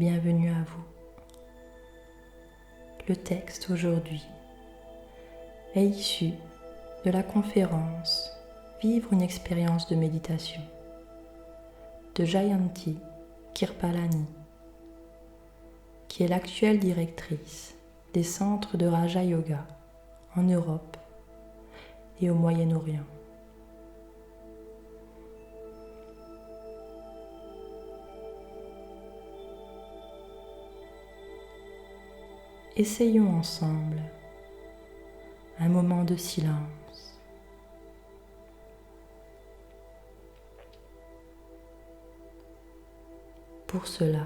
bienvenue à vous. Le texte aujourd'hui est issu de la conférence Vivre une expérience de méditation de Jayanti Kirpalani, qui est l'actuelle directrice des centres de Raja Yoga en Europe et au Moyen-Orient. Essayons ensemble un moment de silence. Pour cela,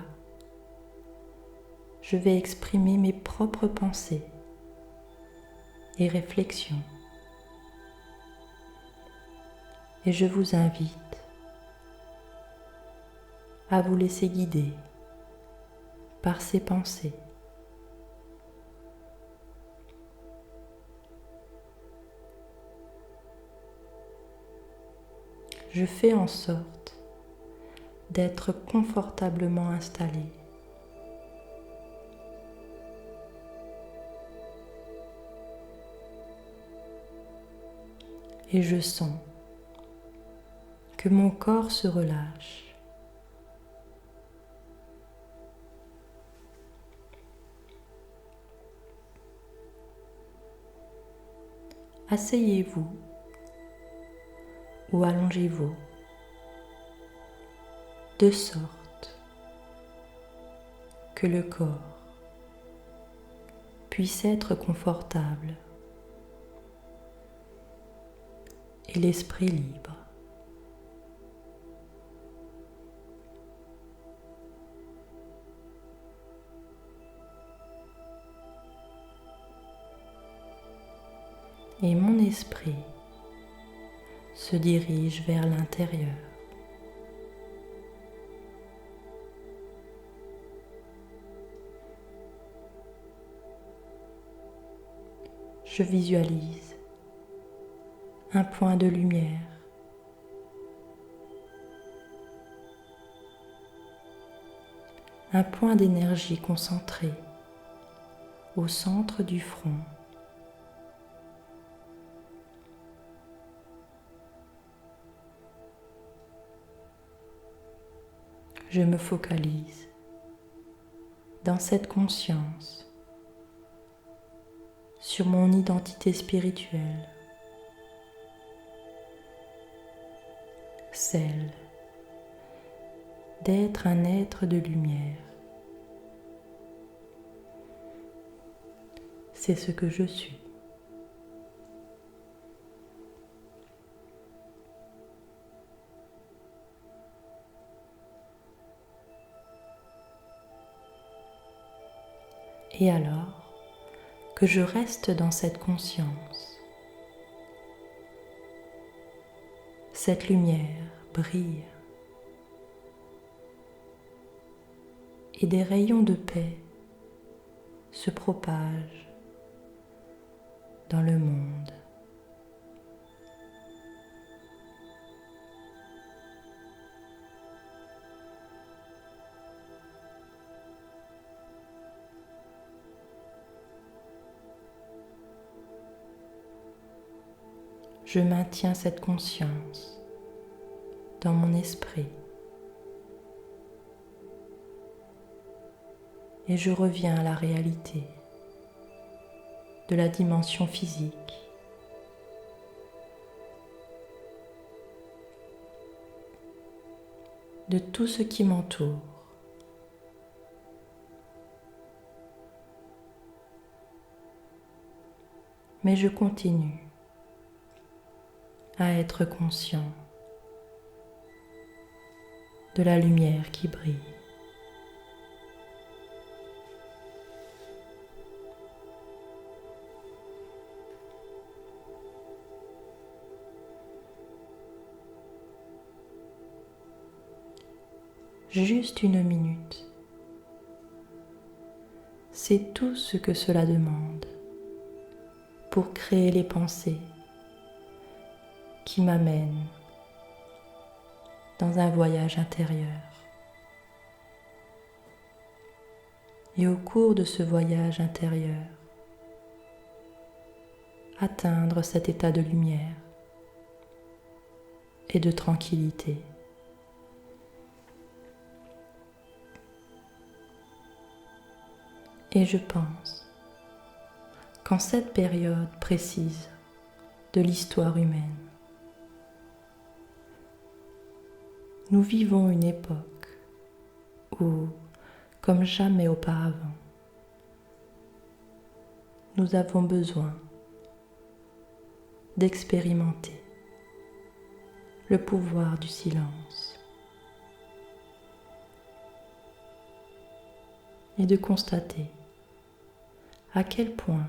je vais exprimer mes propres pensées et réflexions. Et je vous invite à vous laisser guider par ces pensées. Je fais en sorte d'être confortablement installé. Et je sens que mon corps se relâche. Asseyez-vous ou allongez-vous de sorte que le corps puisse être confortable et l'esprit libre. Et mon esprit se dirige vers l'intérieur. Je visualise un point de lumière un point d'énergie concentré au centre du front. Je me focalise dans cette conscience sur mon identité spirituelle, celle d'être un être de lumière. C'est ce que je suis. Et alors que je reste dans cette conscience, cette lumière brille et des rayons de paix se propagent dans le monde. Je maintiens cette conscience dans mon esprit et je reviens à la réalité de la dimension physique. De tout ce qui m'entoure. Mais je continue à être conscient de la lumière qui brille. Juste une minute. C'est tout ce que cela demande pour créer les pensées qui m'amènent dans un voyage intérieur. et au cours de ce voyage intérieur, atteindre cet état de lumière et de tranquillité. Et je pense qu'en cette période précise de l'histoire humaine, nous vivons une époque où, comme jamais auparavant, nous avons besoin d'expérimenter le pouvoir du silence et de constater à quel point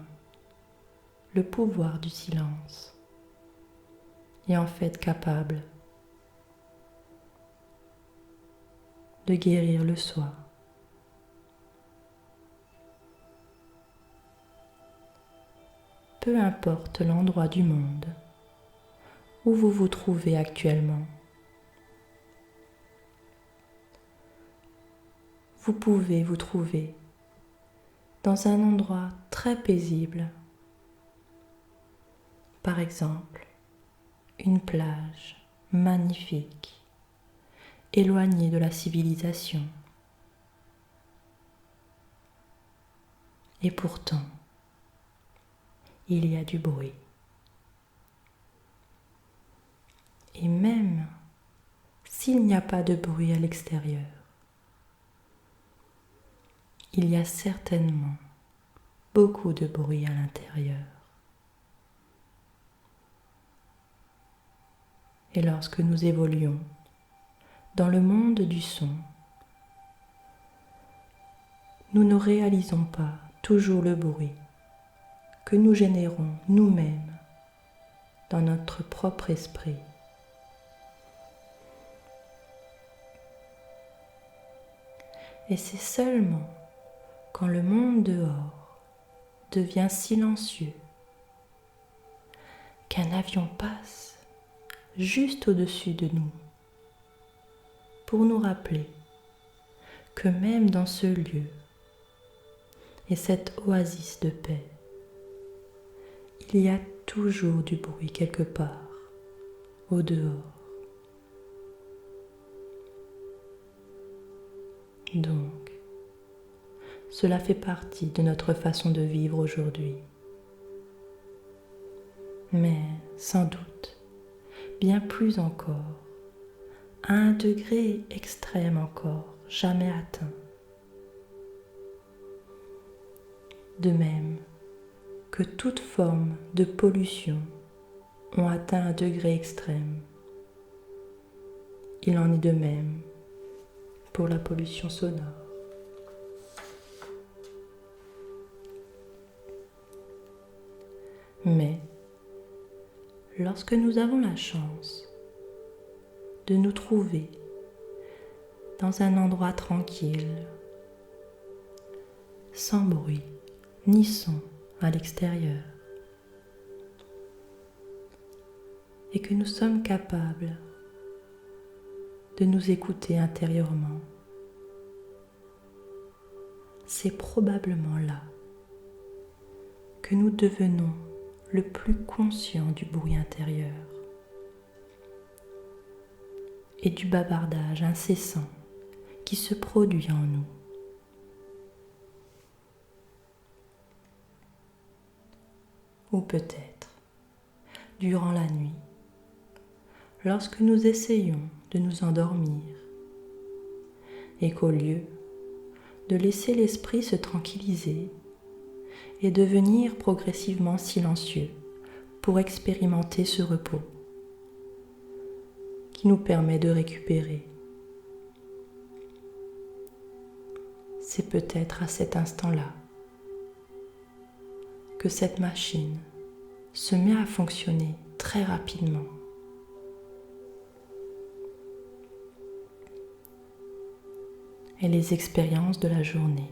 le pouvoir du silence est en fait capable de guérir le soi. Peu importe l'endroit du monde où vous vous trouvez actuellement, vous pouvez vous trouver dans un endroit très paisible. Par exemple, une plage magnifique, éloignée de la civilisation. Et pourtant, il y a du bruit. Et même s'il n'y a pas de bruit à l'extérieur, il y a certainement beaucoup de bruit à l'intérieur. Et lorsque nous évoluons dans le monde du son, nous ne réalisons pas toujours le bruit que nous générons nous-mêmes dans notre propre esprit. Et c'est seulement quand le monde dehors devient silencieux, qu'un avion passe juste au-dessus de nous pour nous rappeler que même dans ce lieu et cette oasis de paix, il y a toujours du bruit quelque part au dehors. Donc, cela fait partie de notre façon de vivre aujourd'hui. Mais sans doute, bien plus encore, à un degré extrême encore, jamais atteint. De même que toute forme de pollution ont atteint un degré extrême, il en est de même pour la pollution sonore. Mais lorsque nous avons la chance de nous trouver dans un endroit tranquille, sans bruit ni son à l'extérieur, et que nous sommes capables de nous écouter intérieurement, c'est probablement là que nous devenons le plus conscient du bruit intérieur et du bavardage incessant qui se produit en nous. Ou peut-être, durant la nuit, lorsque nous essayons de nous endormir et qu'au lieu de laisser l'esprit se tranquilliser et devenir progressivement silencieux pour expérimenter ce repos qui nous permet de récupérer, c'est peut-être à cet instant-là que cette machine se met à fonctionner très rapidement. Et les expériences de la journée,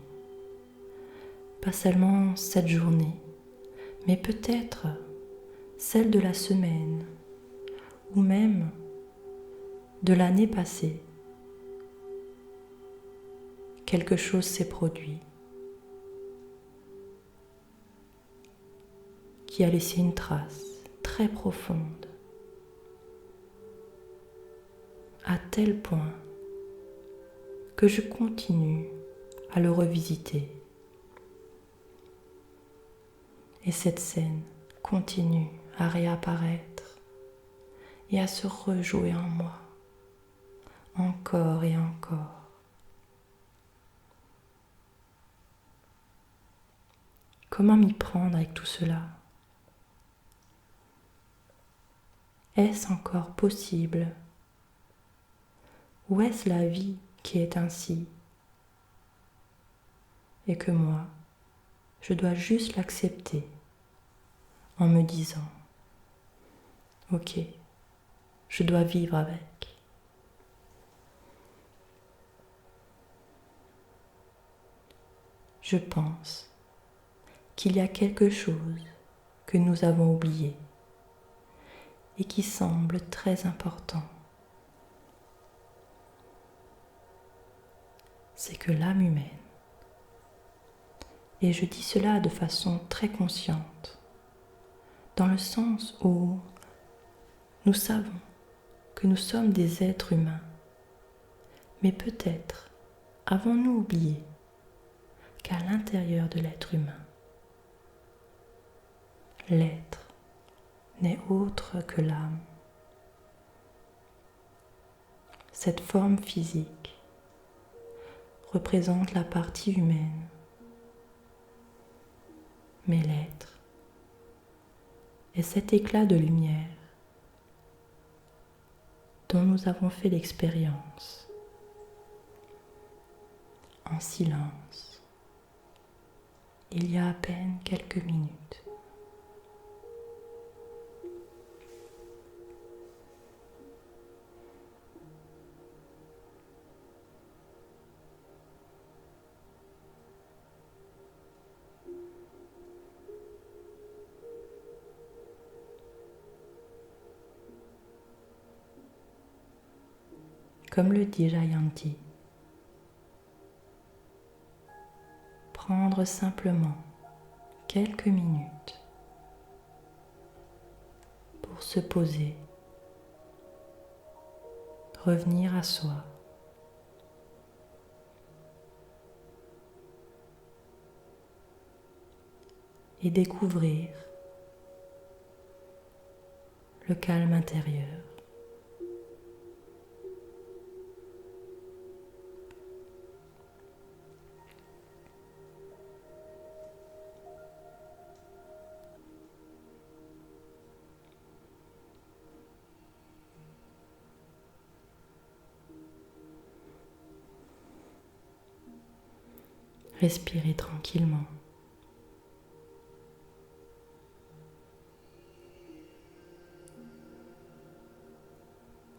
pas seulement cette journée, mais peut-être celle de la semaine ou même de l'année passée, quelque chose s'est produit qui a laissé une trace très profonde, à tel point que je continue à le revisiter. Et cette scène continue à réapparaître et à se rejouer en moi, encore et encore. Comment m'y prendre avec tout cela? Est-ce encore possible? Ou est-ce la vie qui est ainsi? Et que moi, je dois juste l'accepter en me disant, ok, je dois vivre avec. Je pense qu'il y a quelque chose que nous avons oublié et qui semble très important. C'est que l'âme humaine, et je dis cela de façon très consciente, dans le sens où nous savons que nous sommes des êtres humains, mais peut-être avons-nous oublié qu'à l'intérieur de l'être humain, l'être n'est autre que l'âme. Cette forme physique représente la partie humaine, mais l'être est cet éclat de lumière dont nous avons fait l'expérience en silence il y a à peine quelques minutes. Comme le dit Jayanti, prendre simplement quelques minutes pour se poser, revenir à soi, et découvrir le calme intérieur. Respirez tranquillement.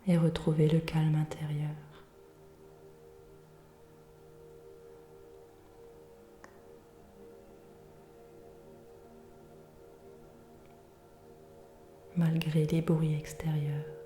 Et retrouvez le calme intérieur. Malgré les bruits extérieurs.